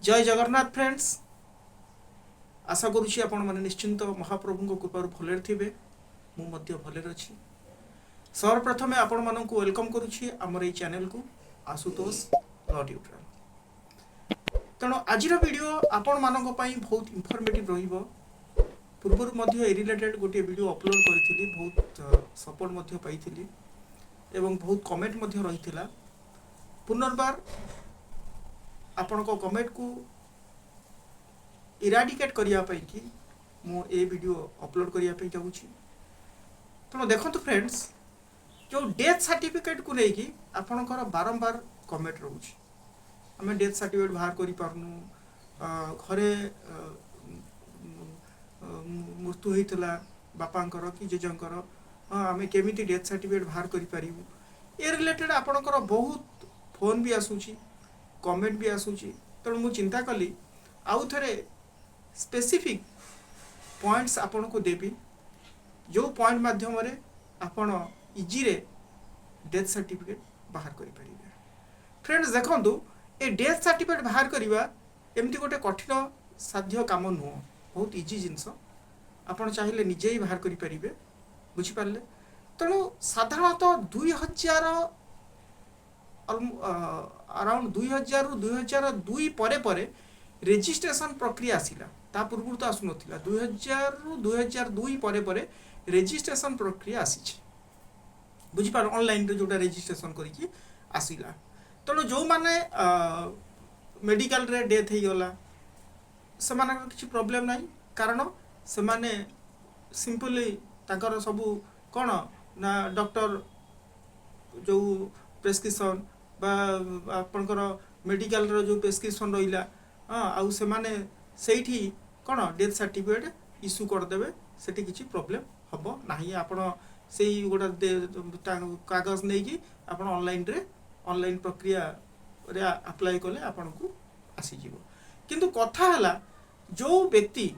जय जगन्नाथ फ्रेंड्स। आशा करुँची आपण मैंने निश्चिंत महाप्रभु कृपार भले थे मुझे भले अच्छी। सर्वप्रथमे आपण मानक वेलकम करुँची आमर ये चैनल को आशुतोष लॉ ट्यूटोरियल। तेणु आज वीडियो आपण मानक बहुत इनफॉर्मेटिव रहिबो। पूर्व ए रिलेटेड गोटे वीडियो अपलोड करी बहुत सपोर्ट पाई एवं बहुत कमेंट रही। पुनर्बार आपण को कमेंट को इराडिकेट करने कि मु ए वीडियो अपलोड करने चाहूँगी। तेणु देखो फ्रेंड्स, जो डेथ सर्टिफिकेट को लेकिन आपणकर बारंबार कमेंट रोचे आम डेथ सर्टिफिकेट बाहर कर पारनु, घरे मृत्यु होता बापांकर कि जेजंकर, हाँ आम केमी डेथ सर्टिफिकेट बाहर करूँ ए रिलेटेड आपणकर बहुत फोन भी आसूची, कमेंट भी आसूची। तेणु मु चिंता कली आउ थे स्पेसिफिक पॉइंट्स आपन को देवी, जो पॉइंट माध्यम आपण इजी रे डेथ सर्टिफिकेट बाहर करि परिबे। फ्रेंड्स देखंतु, ए डेथ सर्टिफिकेट बाहर करिवा एमती गोटे कठिन साध्य काम नुह, बहुत इजी जिनस। आपण चाहिए निजे ही बाहर करि परिबे, बुझी पारले। तेणु साधारणतः 2000 अराउंड 2000 रु 2002 परे परे रेजिस्ट्रेशन प्रक्रिया आसिला। ता पूर्व तो आसु नथिला। 2000 रु 2002 परे परे रेजिस्ट्रेशन प्रक्रिया आसी, बुझी पार ऑनलाइन रे जोटा रेजिस्ट्रेशन करिकि आसिला। तेणु जो माने मेडिकल रे डेथ हो गला से मानक किछि प्रॉब्लम नाही, कारण से माने सिंपली ताकर सबु कोन ना डॉक्टर जो प्रेस्क्रिप्शन बा आपनकर मेडिकल रो जो प्रेस्क्रिप्शन रहिला, हाँ आउ से माने सेठी कोन डेथ सर्टिफिकेट इश्यू कर देबे, सेठी किछि प्रॉब्लम हबो नाही। आपण सेही गोटा कागज नै कि आपण ऑनलाइन प्रक्रिया रे अप्लाई कले आपण को आसी जीवो। किंतु कथा हला, जो व्यक्ति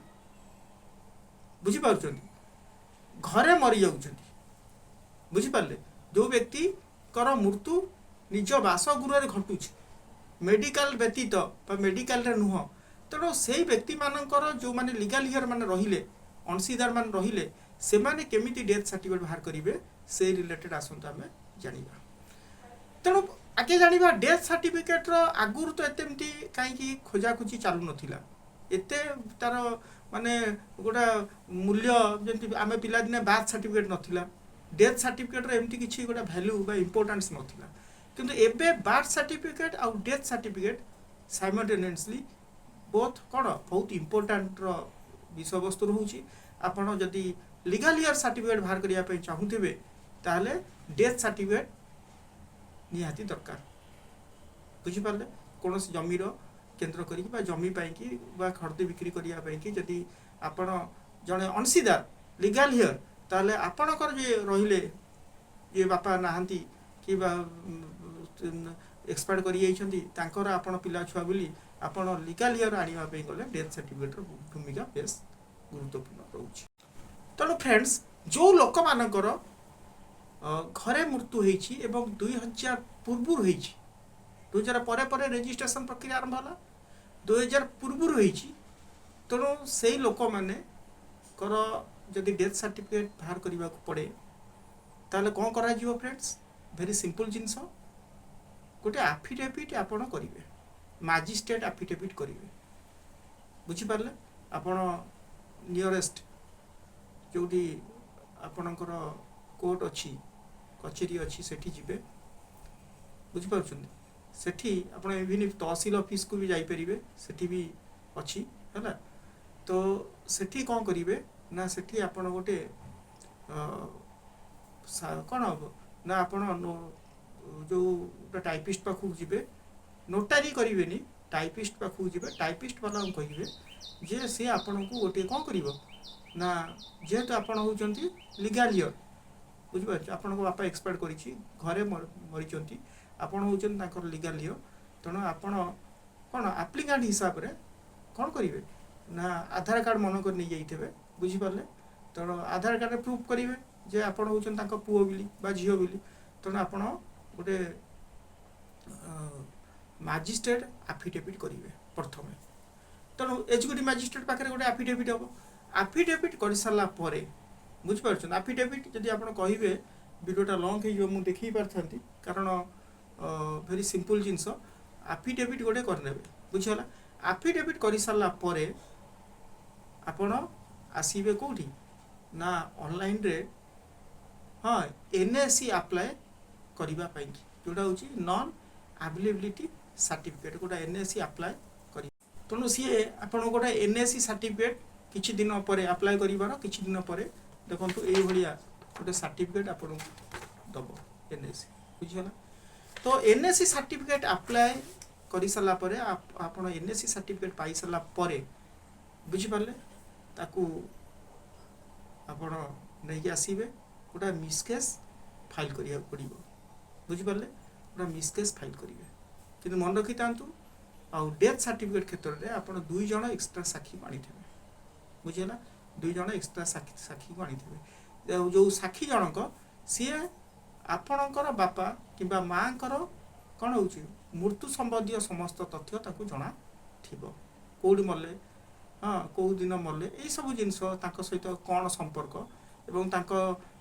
बुझी पाउछन्ती घरे मरि जाउछन्ती, बुझी पारले, जो व्यक्ति कर मृत्यु निज बासगृह घटुची मेडिकल व्यतीत मेडिकल रे नुह। तेणु से व्यक्ति मानकर जो माने लीगल हियर माने रहिले, अंशीदार मान रहिले, से माने केमिति डेथ सर्टिफिकेट बाहर करिवे से रिलेटेड आसंता हमें जानिबा। तेणु आगे जानिबा डेथ सर्टिफिकेट रो आगुर तो एतेमती काईकी खोजा खोजी चालू नथिला, एते तार माने गोटा मूल्य जेंति आमे पिला दिने बार्थ सर्टिफिकेट नथिला, डेथ सर्टिफिकेट रो एमती किछि गोटा वैल्यू बा इंपोर्टेंस नथिला। किंतु एबे बार्थ सर्टिफिकेट आउ डेथ सर्टिफिकेट साइमल्टेनियसली बोथ कौन बहुत इंपोर्टेंट विषय वस्तु रोचे। आपड़ जदि लीगल ईयर सर्टिफिकेट बाहर करने चाहूबे ताहले डेथ सर्टिफिकेट निहाती दरकार, बुझीपारे। कौन जमीर केन्द्र करी जमी पाई खर्दी बिक्री करने जदि आपण जड़े अंशीदार लीगल हियर, ताहले आपणकर जे रहिले ये बापा नहांती कि एक्सपायर कर आपण पिला छुआ बोली आपण लीगल हियर आनिबा पे गले डेथ सर्टिफिकेट भूमिका बेस गुरुत्वपूर्ण रोचे। तेणु फ्रेंड्स, जो लोक मानकर घरे मृत्यु होईछि एवं 2000 पूर्व होईछि, 2000 परे परे रजिस्ट्रेशन प्रक्रिया आरंभ होला, 2000 पूर्व होईछि। तेणु से लोक माने कर जदि डेथ सर्टिफिकेट बाहर करने को पड़े ताले कौन करा जीवो फ्रेंड्स, वेरी सिंपल जिनस, गोटे एफिडेविट आपण करेंगे, मजिस्ट्रेट एफिडेविट करेंगे, बुझीपारे। आपण नियरेस्ट जोटी आपणकर कोर्ट अच्छी कचेरी अच्छी सेठी जिबे, बुझीपारुछन, सेठी आपण इवन तहसील ऑफिस को भी जाई परिबे, सेठी भी अच्छी है। तो सेठी कौन करेंगे ना, सेठी आपण गोटे कौन हम ना आपण जो टाइपिस्ट पाखु जीवे, नोटारी करेंगे, टाइपिस्ट पाखु जीवे, टाइपिस्ट वाला कहे जे सी आपन को गोटे कौन कर ना, जेहेतु आपड़ होती लीगल हियर, बुझीपार आपण को बापा एक्सपायर करे मरी आपड़ होती लीगल हियर। तेणु आपड़ कौन आप्लिकांट हिसाब से कौन करेंगे ना, आधार कार्ड मनकर नहीं जाइए, बुझीपारे। तेणु आधार कार्ड प्रूफ करेंगे जे आपड़ होती पुओ बोली बा झील बोली। तेणु आपड़ गोटे मजिस्ट्रेट एफिडेविट करेंगे प्रथम। तेणु एग्जीक्यूटिव मैजिस्ट्रेट पाखे गोटे आफिडेविट हम आफिडेविट कर सारा बुझिपार आफिडेविट जदि आप कहे वीडियोटा लंग हो मुझे देखी पारि कारण भेरी सिंपल जिनस आफिडेविट गोटे करने बुझीगला आफिडेविट कर सारा आपण आसवे कौटी ना ऑनलाइन रे हाँ एनएससी अप्लाई करने जोटा हूँ नॉन अवेलेबिलिटी सर्टिफिकेट गोटा एनएससी अप्लाई कर तेणु सी आपन गोटे एनएससी सर्टिफिकेट किछि दिन पर अप्लाई करिवार किछि दिन पर देखो ये गोटे सर्टिफिकेट आपन दब एनएससी बुझीगला तो एनएससी सर्टिफिकेट अप्लाई कर सारा आपन एनएससी सर्टिफिकेट पाई सारा बुझीपारे ताकू आपण नहीं आसवे गोटा मिसकेस फाइल करिया पड़िबो बुझीपारे गोटा मिसकेस फाइल करेंगे कि मन रखी था आउ डेथ सर्टिफिकेट क्षेत्र में आप 2 जन एक्सट्रा साक्षी को आनी बुझीगला 2 जन एक्सट्रा साक्षी को आनी जो साक्षी जनक सी आपणकर बापा कि माँ कौन हो मृत्यु संबंधी समस्त तथ्य ताकू जना थिबो कौड़ी मले हाँ कौ दिन मले ये सब जिनस सहित कौन संपर्क एवं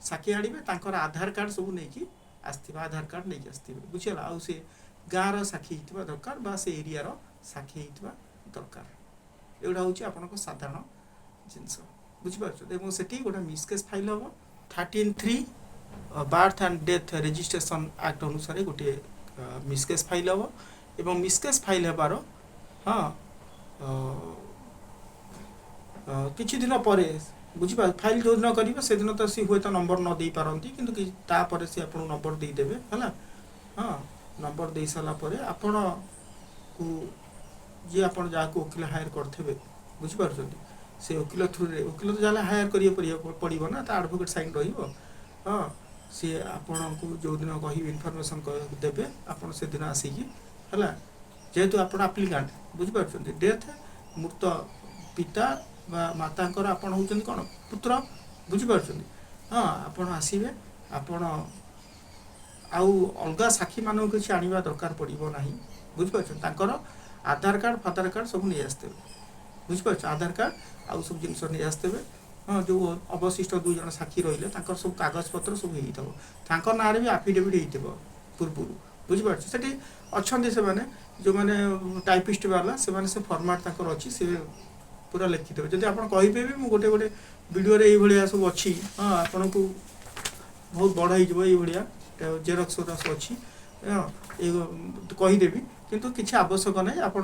साक्षी आनिबे तांकर आधार कार्ड सब नहीं आसथिबा आधार कार्ड नहीं आसथिबे बुझीगला आउ से गाँव साक्षी होइतिबा दरकार बा से एरिया साक्षी होइतिबा दरकार एगुड़ा हूँ आपन साधारण जिनस बुझीपार से गोटे मिसकेस फाइल हम 13(3) birth and death registration act अनुसार गोटे मिसकेस फाइल हम एवं मिसकेस फाइल हेबार हाँ किछि दिन पर बुझीपार फाइल जो दिन करेंगे से दिन तो सी हुए तो नंबर न दे पारती कि तापर सी आपको नंबर देदेवे है हाँ नंबर दे सारापर आपण को जी आप वकिल हायर करते बुझीपार से वकिल थ्रू वकिल तो जहाँ हायर कर पड़ो ना तो एडवोकेट साइन रही हाँ सी आपण को जो दिन कह इनफर्मेशन देवे आप से दिन आसिकी है जेहेतु आप आप्लिकांट बुझीपार डेथ मृत पिता माता आपण होती कौन पुत्र बुझीपार हाँ आपड़ आसवे आपण आउ अलग साक्षी मानक किसी आने दरकार पड़ो ना बुझीपार आधार कार्ड फाधार कार्ड सब नहीं आसते बुझीपार आधार कार्ड आउ सब जिन नहीं आसते हाँ जो अवशिष्ट 2 जन साक्षी रही सब कागज पत्र सब हो ना भी आफिडेविट हो पूर्व बुझीपार से अच्छा से जो मैंने टाइपिस्ट वाला से फॉर्मेट अच्छी से पूरा लिखिदेवे जब आप कहे भी मुझे गोटे गोटे वीडियो ये सब अच्छी हाँ आपन को बहुत बड़ हो जेरक्स अच्छी कहीदेवी किंतु किसी आवश्यक ना आप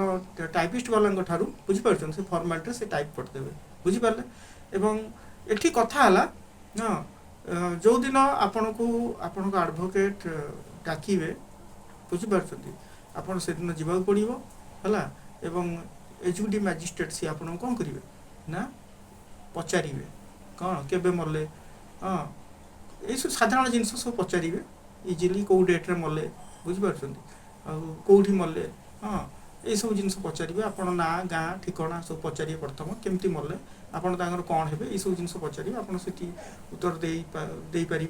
टाइपिस्ट वाला ठारू बुझीपार से फॉर्मेट से टाइप करदेवे बुझीपारे एवं एठी कथा है हाँ जो दिन आपण को आपण एडवोकेट डाकिबे बुझीपार आपड़ से दिन जावाक पड़ो है एवं एग्जीक्यूटिव मैजिस्ट्रेट सी आपन कौन करेंगे ना पचारे कौन केबे मले हाँ ये सब साधारण जिनस सब पचारे इजिली कौ डेट्रे मले बुझीपार कौटी मले हाँ ये सब जिन पचारे आप ना गाँ ठिकाना सब पचारे प्रथम केमती मले आपड़ कौन है ये सब जिन पचारे आप उत्तर दे पारे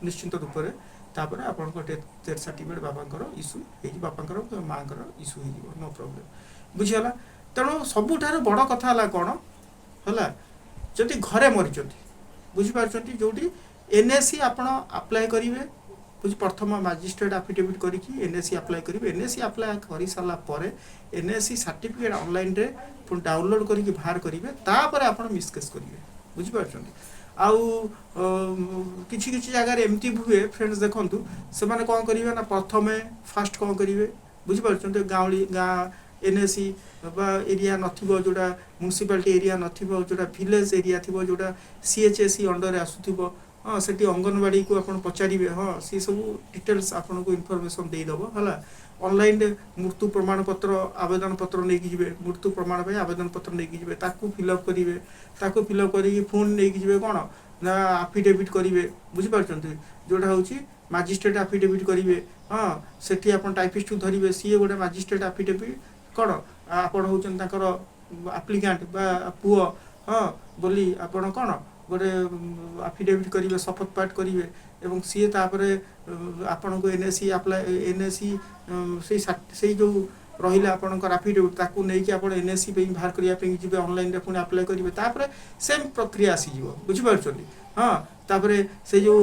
निश्चिंत रूप से तापर आपन डेथ सर्टिफिकेट बाबा इश्यू हो बापा माँ इश्यू हो नो प्रॉब्लम बुझीगला तेणु सबुठार बड़ कथा है कौन है जदि घरे मरीज बुझीपार जोटी एनएससी आपड़ अप्लाई करेंगे बुझ प्रथम मैजिस्ट्रेट आफिडेविट करके एनएससी अप्लाई करेंगे एनएससी अप्लाई कर सारापर एनएससी सर्टिफिकेट ऑनलाइन रे पुणी डाउनलोड करके बाहर करेंगे तापर आप मिसकेस करेंगे बुझीपार आउ किसी किसी जगह एमती हुए फ्रेंड्स देखूँ से कौन करेंगे ना प्रथम फास्ट कौन करेंगे बुझीपार गाँवली गाँ एनएससी एरिया नथिबो जोड़ा म्युनिसिपालिटी एरिया नथिबो जोड़ा विलेज एरिया थिबो जोड़ा सीएचएससी अंडर आसुथिबो हाँ से अंगनवाड़ी को आप पचारे हाँ सी सब डिटेल्स आपन को इनफॉरमेशन देदेव है ऑनलाइन मृत्यु प्रमाण पत्र आवेदन पत्र नहीं जी मृत्यु प्रमाण पे आवेदन पत्र नहीं जी फिलअप करेंगे फिलअप कर फोन नहीं जी कौन ना आफिडेविट करेंगे बुझीपार जोटा हूँ मैजिस्ट्रेट आफिडेविट करेंगे हाँ सेठी आप टाइपिस्ट धरवे सी गोटे मैजिस्ट्रेट आफिडेविट कौन आपण होचन आप्लिकांट बा पुओ हाँ बोली आपण कौन गोटे आफिडेविट करेंगे शपथ पाठ करेंगे एवं सी तापर आपण को एनएससी अप्लाई एनएससी से जो रहिला आपणकर एफिडेविट ताकू नहीं आपण एनएससी पे बाहर करिया पे जिबे ऑनलाइन रे पुणी अप्लाई करिवे तापरे सेम प्रक्रिया आसी जिवो बुझि पारछोली हां तापरे से जो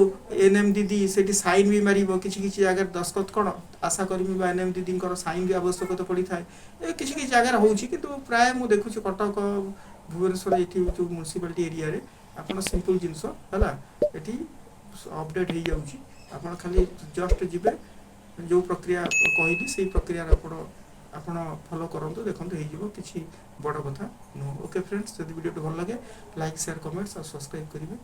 एनएम दीदी सेठी साइन भी मारिबो किछि किछि जगह दस्खत कोन आशा कर्मी बा एनएम दीदी कर साइन भी आवश्यकता पड़ी थाए ए किछि किछि जगह होउछि किंतु प्राय मु देखुछि कटक भुवनेश्वर एठी जो म्युनिसिपालिटी एरिया रे आपण सिंपल जिंस हला एठी अपडेट हो जाउछि आपण खाली जस्ट जिबे जो प्रक्रिया कहली से प्रक्रिया आपण फॉलो करंतु देखंतु हे जिवो किछि बड़ कथा नो ओके फ्रेंड्स जदि वीडियो भल लगे लाइक शेयर कमेंट्स और सब्सक्राइब करिवे।